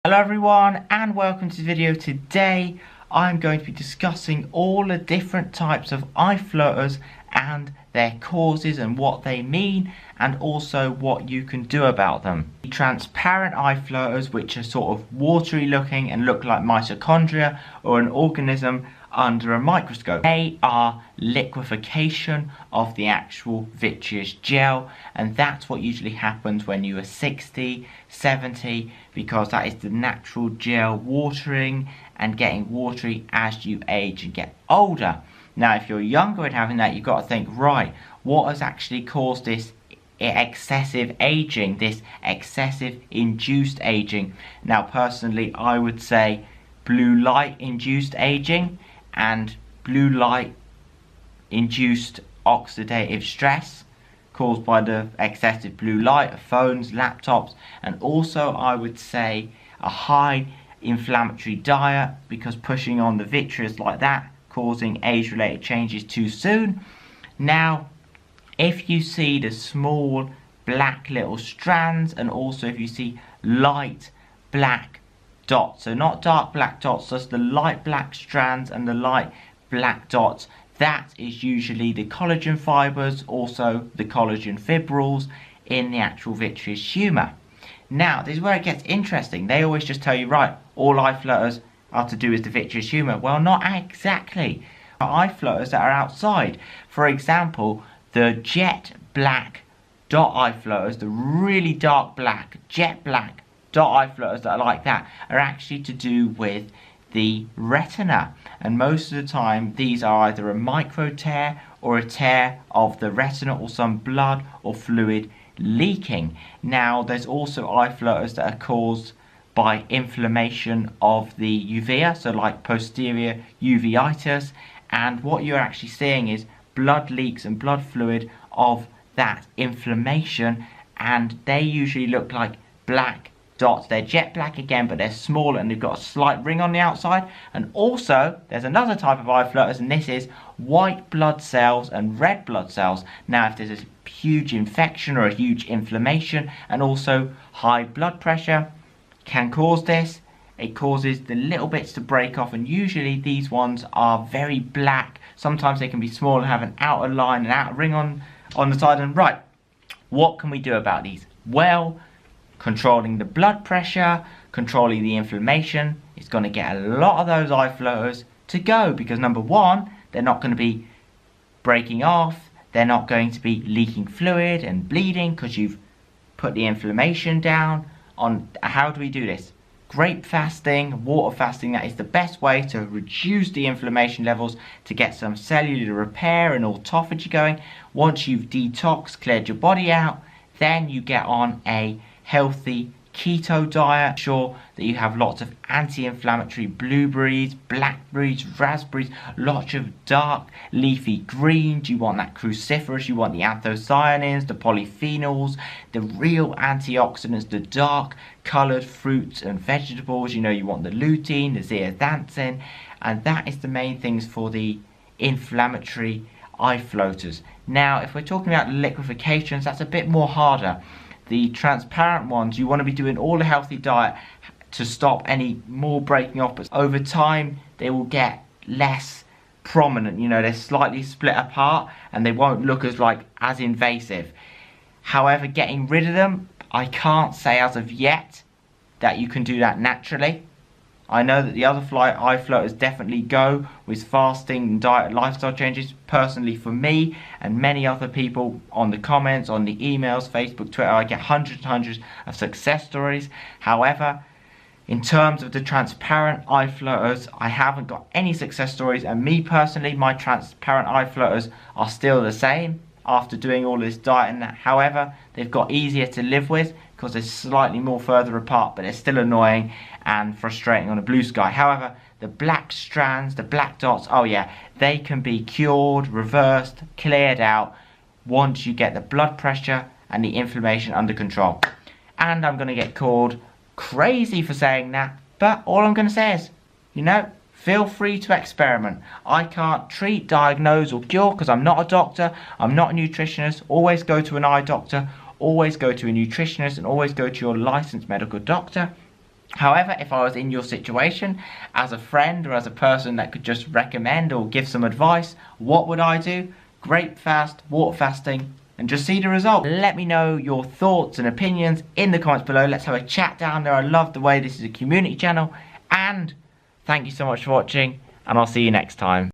Hello everyone and welcome to the video. Today I'm going to be discussing all the different types of eye floaters and their causes and what they mean, and also what you can do about them. The transparent eye floaters, which are sort of watery looking and look like mitochondria or an organism under a microscope. They are liquefaction of the actual vitreous gel, and that's what usually happens when you are 60, 70, because that is the natural gel watering and getting watery as you age and get older. Now if you're younger and having that, you've got to think, right, what has actually caused this excessive aging, this excessive induced aging? Now personally I would say blue light induced aging and blue light induced oxidative stress caused by the excessive blue light of phones, laptops, and also I would say a high inflammatory diet, because pushing on the vitreous like that causing age-related changes too soon. Now if you see the small black little strands, and also if you see light black dots, so not dark black dots, just the light black strands and the light black dots, that is usually the collagen fibers, also the collagen fibrils in the actual vitreous humour. Now this is where it gets interesting. They always just tell you, right, all eye floaters are to do with the vitreous humour. Well, not exactly. Eye floaters that are outside, for example, the jet black dot eye floaters, the really dark black, jet black dot eye floaters that are like that, are actually to do with the retina, and most of the time these are either a micro tear or a tear of the retina or some blood or fluid leaking. Now there's also eye floaters that are caused by inflammation of the uvea, so like posterior uveitis, and what you're actually seeing is blood leaks and blood fluid of that inflammation, and they usually look like black dots. They're jet black again, but they're small and they've got a slight ring on the outside. And also there's another type of eye floaters, and this is white blood cells and red blood cells. Now if there's a huge infection or a huge inflammation, and also high blood pressure can cause this. It causes the little bits to break off, and usually these ones are very black. Sometimes they can be small and have an outer line, an outer ring on the side. And right, what can we do about these? Well, controlling the blood pressure, controlling the inflammation is going to get a lot of those eye floaters to go, because number one, they're not going to be breaking off, they're not going to be leaking fluid and bleeding because you've put the inflammation down. On how do we do this? Grape fasting, water fasting, that is the best way to reduce the inflammation levels, to get some cellular repair and autophagy going. Once you've detoxed, cleared your body out, then you get on a healthy keto diet. Sure that you have lots of anti-inflammatory blueberries, blackberries, raspberries, lots of dark leafy greens. You want that cruciferous, you want the anthocyanins, the polyphenols, the real antioxidants, the dark coloured fruits and vegetables. You know, you want the lutein, the zeaxanthin, and that is the main things for the inflammatory eye floaters. Now if we're talking about liquefations, that's a bit more harder. The transparent ones, you want to be doing all a healthy diet to stop any more breaking off, but over time they will get less prominent. You know, they're slightly split apart and they won't look as invasive. However, getting rid of them, I can't say as of yet that you can do that naturally. I know that the other eye floaters definitely go with fasting and diet lifestyle changes. Personally for me and many other people on the comments, on the emails, Facebook, Twitter, I get hundreds and hundreds of success stories. However, in terms of the transparent eye floaters, I haven't got any success stories, and me personally, my transparent eye floaters are still the same after doing all this diet and that. However, they've got easier to live with because they're slightly more further apart, but they're still annoying and frustrating on a blue sky. However, the black strands, the black dots, oh yeah, they can be cured, reversed, cleared out once you get the blood pressure and the inflammation under control. And I'm going to get called crazy for saying that, but all I'm going to say is, you know, feel free to experiment. I can't treat, diagnose or cure because I'm not a doctor, I'm not a nutritionist. Always go to an eye doctor, always go to a nutritionist, and always go to your licensed medical doctor. However, if I was in your situation, as a friend or as a person that could just recommend or give some advice, what would I do? Grape fast, water fasting, and just see the result. Let me know your thoughts and opinions in the comments below. Let's have a chat down there. I love the way this is a community channel. And thank you so much for watching, and I'll see you next time.